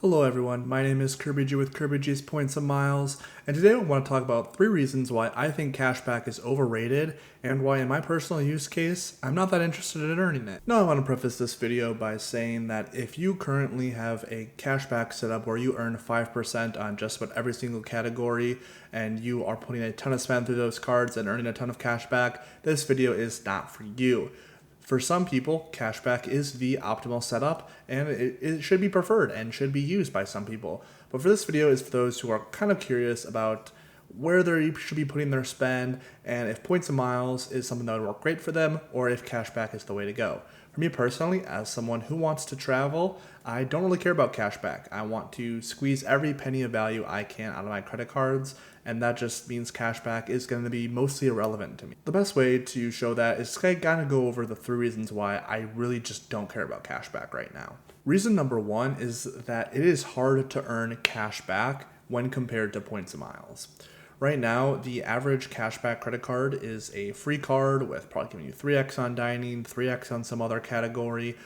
Hello everyone, my name is Kirby G with Kirby G's Points and Miles, and today I want to talk about 3 reasons why I think cashback is overrated, and why in my personal use case, I'm not that interested in earning it. Now I want to preface this video by saying that if you currently have a cashback setup where you earn 5% on just about every single category, and you are putting a ton of spend through those cards and earning a ton of cashback, this video is not for you. For some people, cashback is the optimal setup, and it should be preferred and should be used by some people. But for this video is for those who are kind of curious about where they should be putting their spend, and if points and miles is something that would work great for them, or if cashback is the way to go. For me personally, as someone who wants to travel, I don't really care about cashback. I want to squeeze every penny of value I can out of my credit cards, and that just means cashback is going to be mostly irrelevant to me. The best way to show that is to kind of go over the 3 reasons why I really just don't care about cashback right now. Reason number 1 is that it is hard to earn cashback when compared to points and miles. Right now, the average cashback credit card is a free card with probably giving you 3x on dining, 3x on some other category,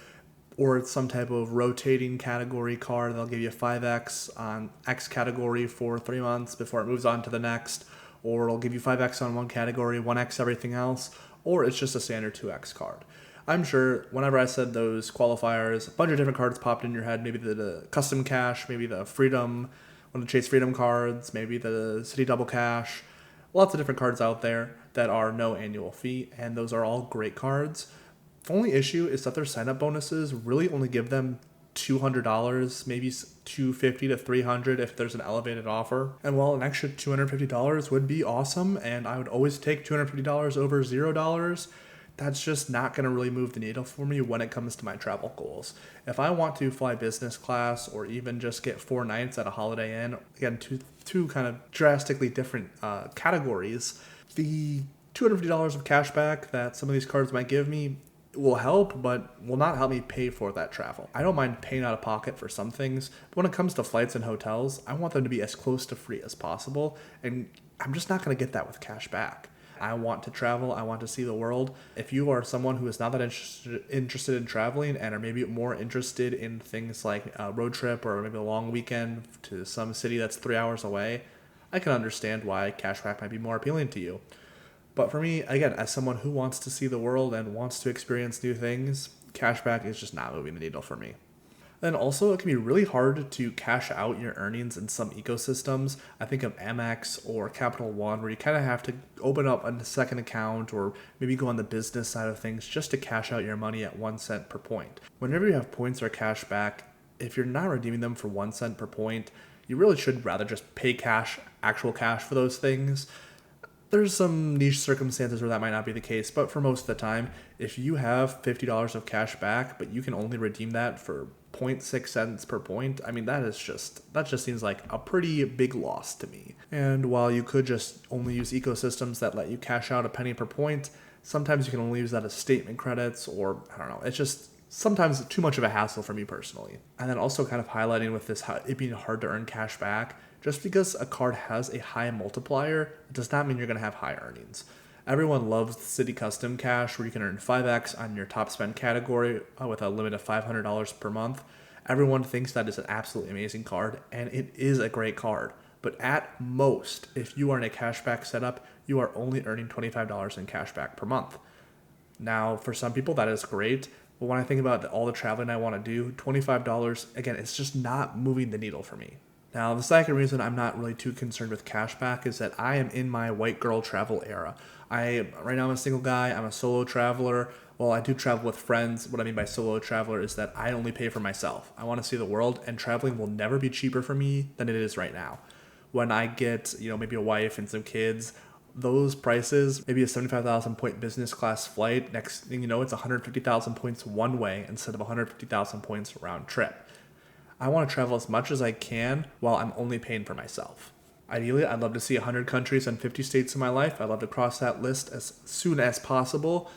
or it's some type of rotating category card. They'll give you 5x on X category for 3 months before it moves on to the next, or it'll give you 5x on one category, 1x everything else, or it's just a standard 2x card. I'm sure whenever I said those qualifiers, a bunch of different cards popped in your head, maybe the custom cash, maybe the freedom, one of the Chase Freedom cards, maybe the City Double Cash, lots of different cards out there that are no annual fee, and those are all great cards. The only issue is that their sign-up bonuses really only give them $200, maybe $250 to $300 if there's an elevated offer. And while an extra $250 would be awesome, and I would always take $250 over $0, that's just not going to really move the needle for me when it comes to my travel goals. If I want to fly business class or even just get 4 nights at a Holiday Inn, again, two kind of drastically different categories, the $250 of cashback that some of these cards might give me will help, but will not help me pay for that travel. I don't mind paying out of pocket for some things, but when it comes to flights and hotels, I want them to be as close to free as possible, and I'm just not going to get that with cashback. I want to travel. I want to see the world. If you are someone who is not that interested in traveling and are maybe more interested in things like a road trip or maybe a long weekend to some city that's 3 hours away, I can understand why cashback might be more appealing to you. But for me, again, as someone who wants to see the world and wants to experience new things, cashback is just not moving the needle for me. Then also, it can be really hard to cash out your earnings in some ecosystems. I think of Amex or Capital One, where you kind of have to open up a second account or maybe go on the business side of things just to cash out your money at 1 cent per point. Whenever you have points or cash back, if you're not redeeming them for 1 cent per point, you really should rather just pay cash, actual cash for those things. There's some niche circumstances where that might not be the case, but for most of the time, if you have $50 of cash back, but you can only redeem that for 0.6 cents per point, I mean, that just seems like a pretty big loss to me. And while you could just only use ecosystems that let you cash out a penny per point, sometimes you can only use that as statement credits, or I don't know, it's just sometimes too much of a hassle for me personally. And then also kind of highlighting with this, it being hard to earn cash back, just because a card has a high multiplier, it does not mean you're going to have high earnings. Everyone loves City Custom Cash, where you can earn 5x on your top spend category with a limit of $500 per month. Everyone thinks that is an absolutely amazing card, and it is a great card. But at most, if you are in a cashback setup, you are only earning $25 in cashback per month. Now, for some people, that is great. But when I think about all the traveling I want to do, $25, again, it's just not moving the needle for me. Now, the second reason I'm not really too concerned with cashback is that I am in my white girl travel era. Right now I'm a single guy, I'm a solo traveler. Well, I do travel with friends. What I mean by solo traveler is that I only pay for myself. I want to see the world, and traveling will never be cheaper for me than it is right now. When I get, maybe a wife and some kids, those prices, maybe a 75,000 point business class flight, next thing you know, it's 150,000 points one way instead of 150,000 points round trip. I want to travel as much as I can while I'm only paying for myself. Ideally, I'd love to see 100 countries and 50 states in my life. I'd love to cross that list as soon as possible,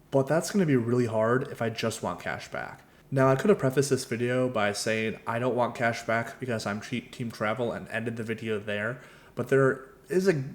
but that's going to be really hard if I just want cash back. Now, I could have prefaced this video by saying I don't want cash back because I'm team travel and ended the video there, but there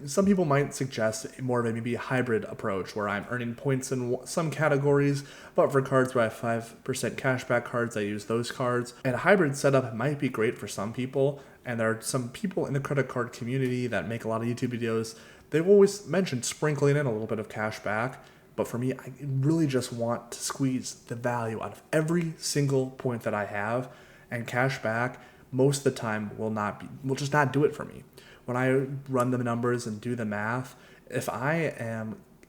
some people might suggest more of a maybe hybrid approach where I'm earning points in some categories, but for cards where I have 5% cashback cards, I use those cards. And a hybrid setup might be great for some people. And there are some people in the credit card community that make a lot of YouTube videos. They've always mentioned sprinkling in a little bit of cash back. But for me, I really just want to squeeze the value out of every single point that I have. And cash back, most of the time, will just not do it for me. When I run the numbers and do the math, if I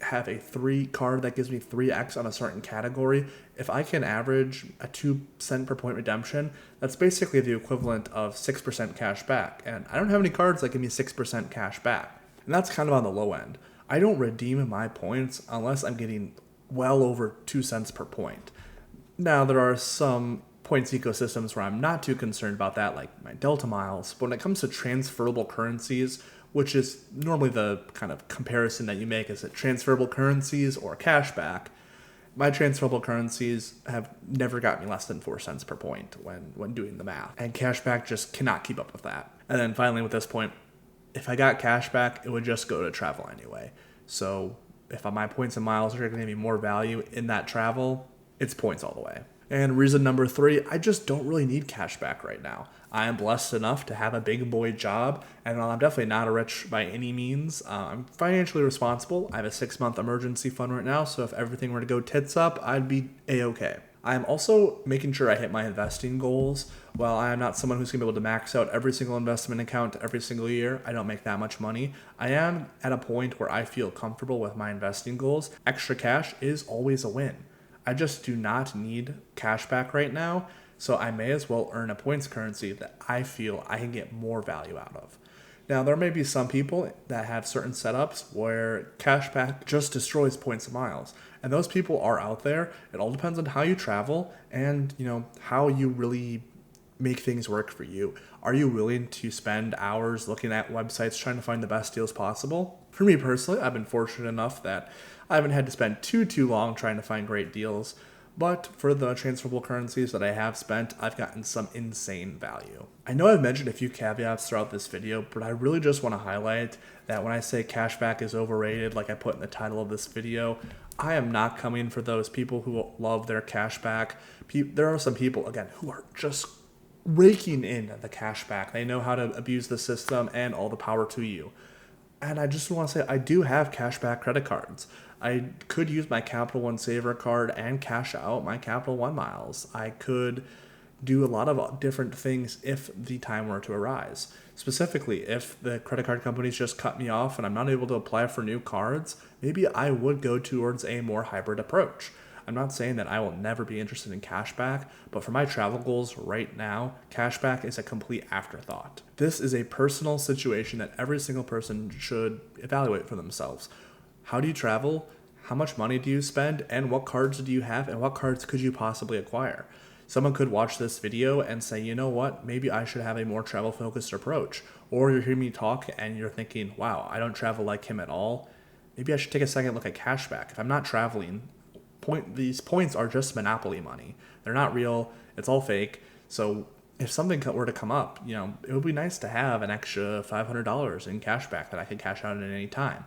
have a 3 card that gives me 3x on a certain category, if I can average a 2 cent per point redemption, that's basically the equivalent of 6% cash back. And I don't have any cards that give me 6% cash back. And that's kind of on the low end. I don't redeem my points unless I'm getting well over 2 cents per point. Now, there are some points ecosystems where I'm not too concerned about that, like my Delta miles. But when it comes to transferable currencies, which is normally the kind of comparison that you make, is it transferable currencies or cash back? My transferable currencies have never got me less than 4 cents per point when doing the math. And cash back just cannot keep up with that. And then finally with this point, if I got cash back, it would just go to travel anyway. So if my points and miles are going to be more value in that travel, it's points all the way. And reason number 3, I just don't really need cash back right now. I am blessed enough to have a big boy job, and while I'm definitely not rich by any means, I'm financially responsible. I have a 6-month emergency fund right now, so if everything were to go tits up, I'd be a-okay. I'm also making sure I hit my investing goals. While I am not someone who's going to be able to max out every single investment account every single year, I don't make that much money. I am at a point where I feel comfortable with my investing goals. Extra cash is always a win. I just do not need cash back right now, so I may as well earn a points currency that I feel I can get more value out of. Now, there may be some people that have certain setups where cash back just destroys points and miles, and those people are out there. It all depends on how you travel and, how you really make things work for you. Are you willing to spend hours looking at websites trying to find the best deals possible? For me personally, I've been fortunate enough that I haven't had to spend too long trying to find great deals, but for the transferable currencies that I have spent, I've gotten some insane value. I know I've mentioned a few caveats throughout this video, but I really just want to highlight that when I say cashback is overrated, like I put in the title of this video, I am not coming for those people who love their cashback. There are some people, again, who are just raking in the cashback. They know how to abuse the system, and all the power to you. And I just want to say, I do have cashback credit cards. I could use my Capital One Saver card and cash out my Capital One miles. I could do a lot of different things if the time were to arise. Specifically, if the credit card companies just cut me off and I'm not able to apply for new cards, maybe I would go towards a more hybrid approach. I'm not saying that I will never be interested in cashback, but for my travel goals right now, cashback is a complete afterthought. This is a personal situation that every single person should evaluate for themselves. How do you travel? How much money do you spend? And what cards do you have? And what cards could you possibly acquire? Someone could watch this video and say, you know what, maybe I should have a more travel-focused approach. Or you're hearing me talk and you're thinking, wow, I don't travel like him at all. Maybe I should take a second look at cashback. If I'm not traveling, these points are just monopoly money. They're not real. It's all fake. So if something were to come up, it would be nice to have an extra $500 in cashback that I could cash out at any time.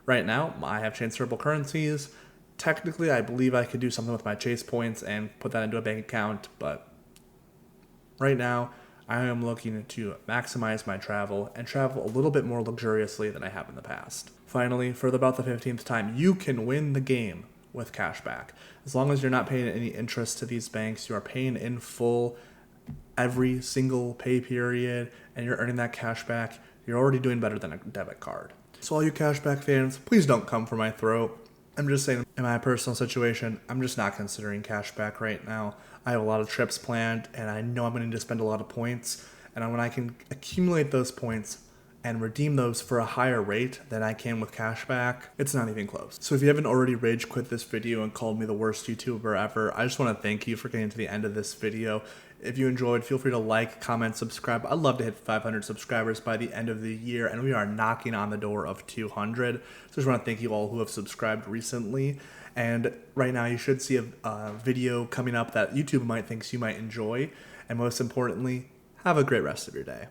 Right now, I have transferable currencies. Technically, I believe I could do something with my Chase points and put that into a bank account, but right now, I am looking to maximize my travel and travel a little bit more luxuriously than I have in the past. Finally, for about the 15th time, you can win the game with cashback. As long as you're not paying any interest to these banks, you are paying in full every single pay period, and you're earning that cashback, you're already doing better than a debit card. So all you cashback fans, please don't come for my throat. I'm just saying, in my personal situation, I'm just not considering cashback right now. I have a lot of trips planned, and I know I'm going to need to spend a lot of points. And when I can accumulate those points and redeem those for a higher rate than I can with cashback, it's not even close. So if you haven't already rage quit this video and called me the worst YouTuber ever, I just want to thank you for getting to the end of this video. If you enjoyed, feel free to like, comment, subscribe. I'd love to hit 500 subscribers by the end of the year, and we are knocking on the door of 200. So I just want to thank you all who have subscribed recently. And right now you should see a video coming up that YouTube might think you might enjoy. And most importantly, have a great rest of your day.